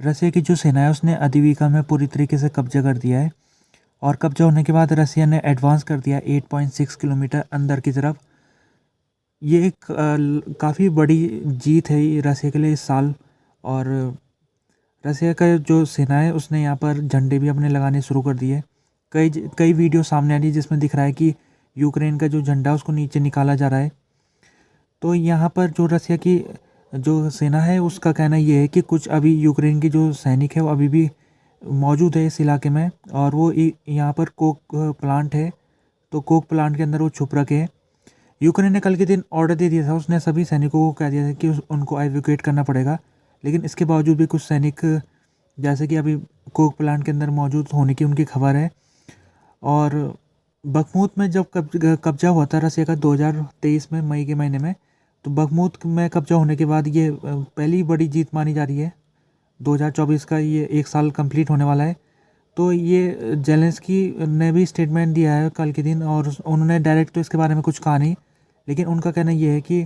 रसिया की जो सेना है उसने अदिविका में पूरी तरीके से कब्जा कर दिया है और कब्जा होने के बाद रसिया ने एडवांस कर दिया 8.6 किलोमीटर अंदर की तरफ। ये एक काफ़ी बड़ी जीत है ये रसिया के लिए इस साल। और रसिया का जो सेना है उसने यहाँ पर झंडे भी अपने लगाने शुरू कर दिए। कई कई वीडियो सामने आ रही है जिसमें दिख रहा है कि यूक्रेन का जो झंडा उसको नीचे निकाला जा रहा है। तो यहाँ पर जो रसिया की जो सेना है उसका कहना ये है कि कुछ अभी यूक्रेन के जो सैनिक है वो अभी भी मौजूद है इस इलाके में, और वो यहाँ पर कोक प्लांट है, तो कोक प्लांट के अंदर वो छुप रखे हैं। यूक्रेन ने कल के दिन ऑर्डर दे दिया था, उसने सभी सैनिकों को कह दिया था कि उनको एवैक्यूएट करना पड़ेगा, लेकिन इसके बावजूद भी कुछ सैनिक जैसे कि अभी कोक प्लांट के अंदर मौजूद होने की उनकी खबर है। और बखमूत में जब कब्जा हुआ था रसिया का 2023 में मई के महीने में, तो बखमूत में कब्जा होने के बाद ये पहली बड़ी जीत मानी जा रही है। 2024 का ये एक साल कंप्लीट होने वाला है। तो ये जेलेंस्की ने भी स्टेटमेंट दिया है कल के दिन, और उन्होंने डायरेक्ट तो इसके बारे में कुछ कहा नहीं, लेकिन उनका कहना ये है कि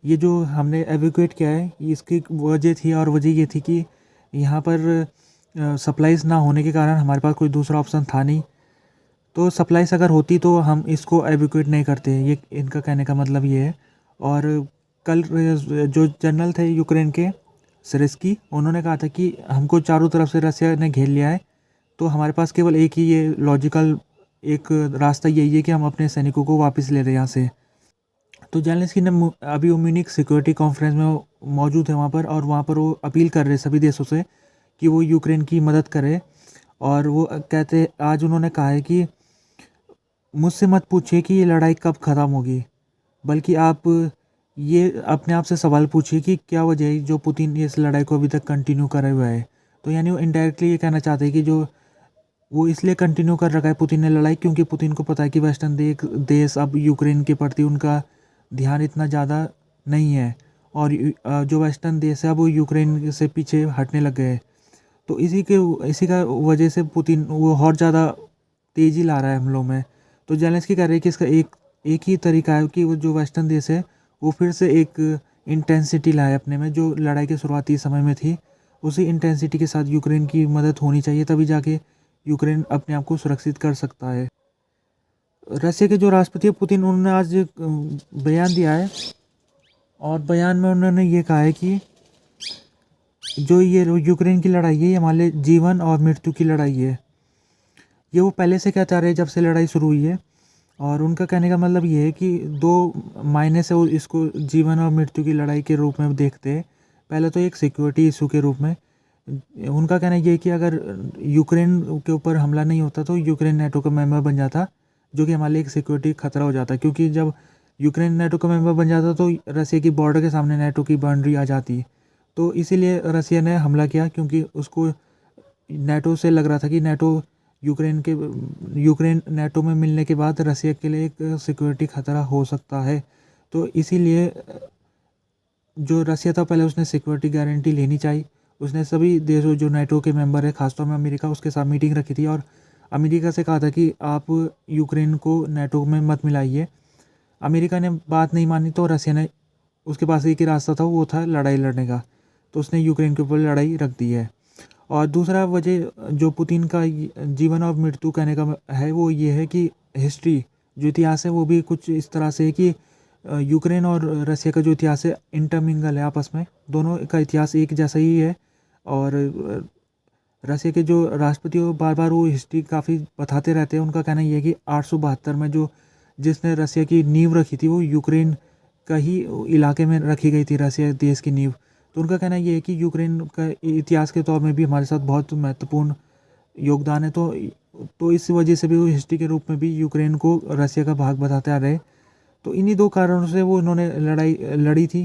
ये जो हमने एवैक्यूएट किया है इसकी वजह थी, और वजह ये थी कि यहाँ पर सप्लाईज़ ना होने के कारण हमारे पास कोई दूसरा ऑप्शन था नहीं। तो सप्लाईज़ अगर होती तो हम इसको एवैक्यूएट नहीं करते, ये इनका कहने का मतलब ये है। और कल जो जनरल थे यूक्रेन के सिरस्की, उन्होंने कहा था कि हमको चारों तरफ से रसिया ने घेर लिया है, तो हमारे पास केवल एक ही ये लॉजिकल एक रास्ता यही है कि हम अपने सैनिकों को वापस ले रहे हैं यहाँ से। तो जेलेंस्की ने अभी म्यूनिख सिक्योरिटी कॉन्फ्रेंस में मौजूद है वहाँ पर, और वहाँ पर वो अपील कर रहे सभी देशों से कि वो यूक्रेन की मदद करे। और वो कहते आज उन्होंने कहा है कि मुझसे मत पूछिए कि ये लड़ाई कब ख़त्म होगी, बल्कि आप ये अपने आप से सवाल पूछिए कि क्या वजह है जो पुतिन इस लड़ाई को अभी तक कंटिन्यू करे हुआ है। तो यानी वो इनडायरेक्टली ये कहना चाहते हैं कि जो वो इसलिए कंटिन्यू कर रखा है पुतिन ने लड़ाई, क्योंकि पुतिन को पता है कि वेस्टर्न देश अब यूक्रेन के प्रति उनका ध्यान इतना ज़्यादा नहीं है, और जो वेस्टर्न देश है अब वो यूक्रेन से पीछे हटने लग गए हैं। तो इसी का वजह से पुतिन वो और ज़्यादा तेज़ी ला रहा है हमलों में। तो जेलेंस्की कह रहे हैं कि इसका एक ही तरीका है कि वो जो वेस्टर्न देश है वो फिर से एक इंटेंसिटी लाए अपने में, जो लड़ाई के शुरुआती समय में थी उसी इंटेंसिटी के साथ यूक्रेन की मदद होनी चाहिए, तभी जाके यूक्रेन अपने आप को सुरक्षित कर सकता है। रसिया के जो राष्ट्रपति है पुतिन, उन्होंने आज बयान दिया है, और बयान में उन्होंने ये कहा है कि जो ये यूक्रेन की लड़ाई है ये हमारे जीवन और मृत्यु की लड़ाई है। ये वो पहले से कहते आ रहे हैं जब से लड़ाई शुरू हुई है, और उनका कहने का मतलब ये है कि दो मायने से वो इसको जीवन और मृत्यु की लड़ाई के रूप में देखते हैं। पहले तो एक सिक्योरिटी इशू के रूप में उनका कहना ये है कि अगर यूक्रेन के ऊपर हमला नहीं होता तो यूक्रेन नेटो का मेंबर बन जाता, जो कि हमारे लिए एक सिक्योरिटी खतरा हो जाता, क्योंकि जब यूक्रेन नेटो का मेंबर बन जाता तो रसिया की बॉर्डर के सामने नेटो की बाउंड्री आ जाती। तो इसीलिए रसिया ने हमला किया, क्योंकि उसको नेटो से लग रहा था कि यूक्रेन नेटो में मिलने के बाद रसिया के लिए एक सिक्योरिटी खतरा हो सकता है। तो इसीलिए जो रसिया था पहले उसने सिक्योरिटी गारंटी लेनी चाहिए। उसने सभी देशों जो नेटो के मेंबर है, खासतौर में अमेरिका, उसके साथ मीटिंग रखी थी, और अमेरिका से कहा था कि आप यूक्रेन को नेटो में मत मिलाइए। अमेरिका ने बात नहीं मानी, तो रसिया ने, उसके पास एक ही रास्ता था, वो था लड़ाई लड़ने का, तो उसने यूक्रेन के ऊपर लड़ाई रख दी है। और दूसरा वजह जो पुतिन का जीवन और मृत्यु कहने का है वो ये है कि हिस्ट्री जो इतिहास है वो भी कुछ इस तरह से है कि यूक्रेन और रसिया का जो इतिहास है इंटरमिंगल है आपस में, दोनों का इतिहास एक जैसा ही है। और रसिया के जो राष्ट्रपति वो बार बार वो हिस्ट्री काफ़ी बताते रहते हैं। उनका कहना ये है कि 872 में जिसने रसिया की नींव रखी थी वो यूक्रेन का ही इलाके में रखी गई थी, रसिया देश की नींव। तो उनका कहना ये है कि यूक्रेन का इतिहास के तौर में भी हमारे साथ बहुत महत्वपूर्ण योगदान है। तो इस वजह से भी वो हिस्ट्री के रूप में भी यूक्रेन को रसिया का भाग बताते आ रहे। तो इन्हीं दो कारणों से वो इन्होंने लड़ाई लड़ी थी,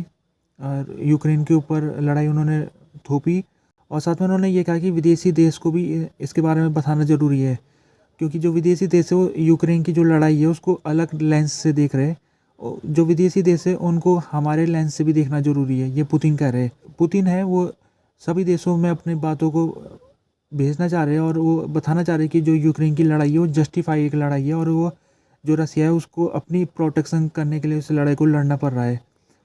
और यूक्रेन के ऊपर लड़ाई उन्होंने थोपी। और साथ में उन्होंने ये कहा कि विदेशी देश को भी इसके बारे में बताना ज़रूरी है, क्योंकि जो विदेशी देश है वो यूक्रेन की जो लड़ाई है उसको अलग लेंस से देख रहे हैं। जो विदेशी देश है उनको हमारे लेंस से भी देखना ज़रूरी है, ये पुतिन कह रहे हैं। पुतिन है वो सभी देशों में अपनी बातों को भेजना चाह रहे हैं, और वो बताना चाह रहे हैं कि जो यूक्रेन की लड़ाई है वो जस्टिफाई एक लड़ाई है, और वो जो रसिया है उसको अपनी प्रोटेक्शन करने के लिए उस लड़ाई को लड़ना पड़ रहा है।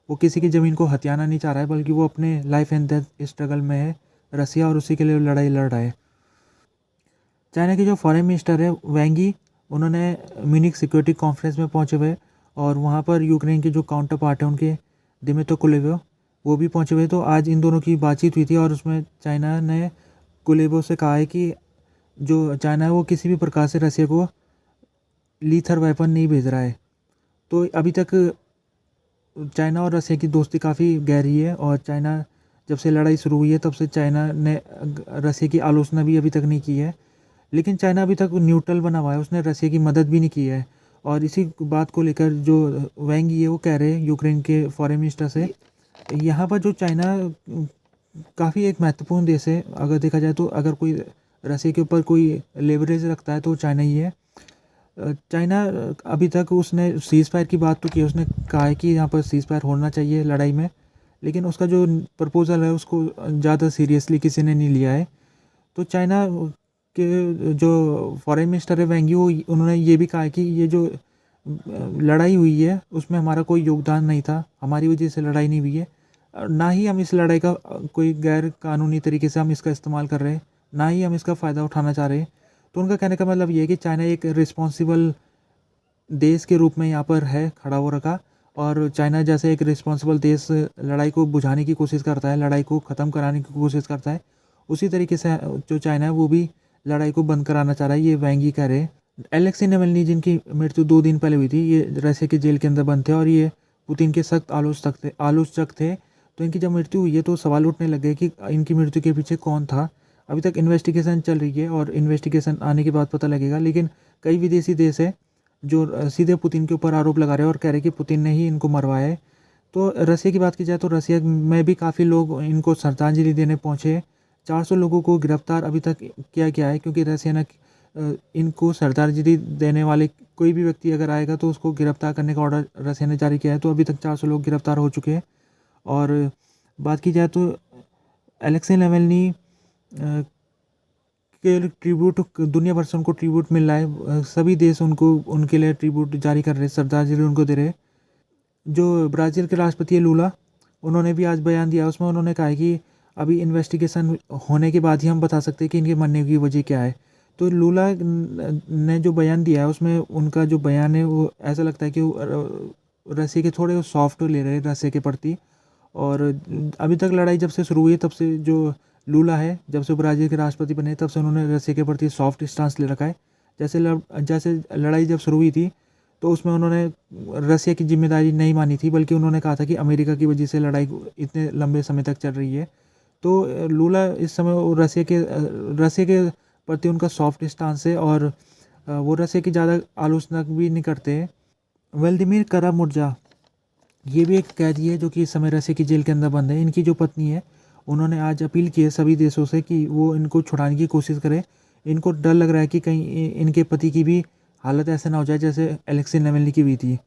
वो किसी की ज़मीन को हथियाना नहीं चाह रहा है, बल्कि वो अपने लाइफ एंड डेथ स्ट्रगल में है, रसिया और उसी के लिए लड़ाई लड़ रहा है। चाइना के जो फॉरेन मिनिस्टर है वांग यी, उन्होंने म्यूनिख सिक्योरिटी कॉन्फ्रेंस में पहुंचे हुए और वहां पर यूक्रेन के जो काउंटर पार्ट है उनके दिमित्रो कुलेबा वो भी पहुंचे हुए। तो आज इन दोनों की बातचीत हुई थी और उसमें चाइना ने कुलेबा से कहा है कि जो चाइना है वो किसी भी प्रकार से रसिया को लीथर वेपन नहीं भेज रहा है। तो अभी तक चाइना और रसिया की दोस्ती काफ़ी गहरी है और चाइना जब से लड़ाई शुरू हुई है तब से चाइना ने रसिया की आलोचना भी अभी तक नहीं की है। लेकिन चाइना अभी तक न्यूट्रल बना हुआ है, उसने रसिया की मदद भी नहीं की है। और इसी बात को लेकर जो वांग यी है वो कह रहे हैं यूक्रेन के फॉरेन मिनिस्टर से, यहाँ पर जो चाइना काफ़ी एक महत्वपूर्ण देश है अगर देखा जाए तो। अगर कोई रसिया के ऊपर कोई लेवरेज रखता है तो चाइना ही है। चाइना अभी तक उसने सीज़ फायर की बात तो की, उसने कहा है कि यहाँ पर सीज़ फायर होना चाहिए लड़ाई में, लेकिन उसका जो प्रपोज़ल है उसको ज़्यादा सीरियसली किसी ने नहीं लिया है। तो चाइना के जो फॉरेन मिनिस्टर है वांग यी, उन्होंने ये भी कहा है कि ये जो लड़ाई हुई है उसमें हमारा कोई योगदान नहीं था, हमारी वजह से लड़ाई नहीं हुई है, ना ही हम इस लड़ाई का कोई गैर कानूनी तरीके से हम इसका इस्तेमाल कर रहे हैं, ना ही हम इसका फ़ायदा उठाना चाह रहे हैं। तो उनका कहने का मतलब ये है कि चाइना एक रिस्पॉन्सिबल देश के रूप में यहाँ पर है खड़ा हो रखा, और चाइना जैसे एक रिस्पॉन्सिबल देश लड़ाई को बुझाने की कोशिश करता है, लड़ाई को ख़त्म कराने की कोशिश करता है, उसी तरीके से जो चाइना है वो भी लड़ाई को बंद कराना चाह रहा है, ये वांग यी कह रहे हैं। एलेक्सी नावल्नी जिनकी मृत्यु 2 दिन पहले हुई थी, ये रसिया के जेल के अंदर बंद थे और ये पुतिन के सख्त आलोचक थे। तो इनकी जब मृत्यु हुई है तो सवाल उठने लग गए कि इनकी मृत्यु के पीछे कौन था। अभी तक इन्वेस्टिगेशन चल रही है और इन्वेस्टिगेशन आने के बाद पता लगेगा, लेकिन कई विदेशी देश है जो सीधे पुतिन के ऊपर आरोप लगा रहे हैं और कह रहे हैं कि पुतिन ने ही इनको मरवाया है। तो रसिया की बात की जाए तो रसिया में भी काफ़ी लोग इनको श्रद्धांजलि देने पहुँचे। 400 लोगों को गिरफ्तार अभी तक किया गया है, क्योंकि रसिया ने इनको श्रद्धांजलि देने वाले कोई भी व्यक्ति अगर आएगा तो उसको गिरफ्तार करने का ऑर्डर रसिया ने जारी किया है। तो अभी तक 400 लोग गिरफ्तार हो चुके हैं। और बात की जाए तो एलेक्सी नावल्नी के ट्रिब्यूट दुनिया भर से उनको ट्रिब्यूट मिल रहा है, सभी देश उनको उनके लिए ट्रिब्यूट जारी कर रहे हैं, श्रद्धांजलि उनको दे रहे हैं। जो ब्राज़ील के राष्ट्रपति है लूला, उन्होंने भी आज बयान दिया, उसमें उन्होंने कहा है कि अभी इन्वेस्टिगेशन होने के बाद ही हम बता सकते हैं कि इनके मरने की वजह क्या है। तो लूला ने जो बयान दिया है उसमें उनका जो बयान है वो ऐसा लगता है कि वो रसिया के थोड़े सॉफ्ट ले रहे हैं रसिया के प्रति। और अभी तक लड़ाई जब से शुरू हुई है तब से जो लूला है, जब से ब्राज़ील के राष्ट्रपति बने तब से उन्होंने रसिया के प्रति सॉफ्ट स्टांस ले रखा है। जैसे लड़ाई जब शुरू हुई थी तो उसमें उन्होंने रसिया की जिम्मेदारी नहीं मानी थी, बल्कि उन्होंने कहा था कि अमेरिका की वजह से लड़ाई इतने लंबे समय तक चल रही है। तो लूला इस समय रसिया के प्रति उनका सॉफ्ट स्टांस है और वो रसिया की ज़्यादा आलोचना भी नहीं करते हैं। व्लादिमीर करामुर्जा, ये भी एक कैदी है जो कि इस समय रसिया की जेल के अंदर बंद है। इनकी जो पत्नी है उन्होंने आज अपील की है सभी देशों से कि वो इनको छुड़ाने की कोशिश करें। इनको डर लग रहा है कि कहीं इनके पति की भी हालत ऐसे ना हो जाए जैसे एलेक्सी नावल्नी की हुई थी।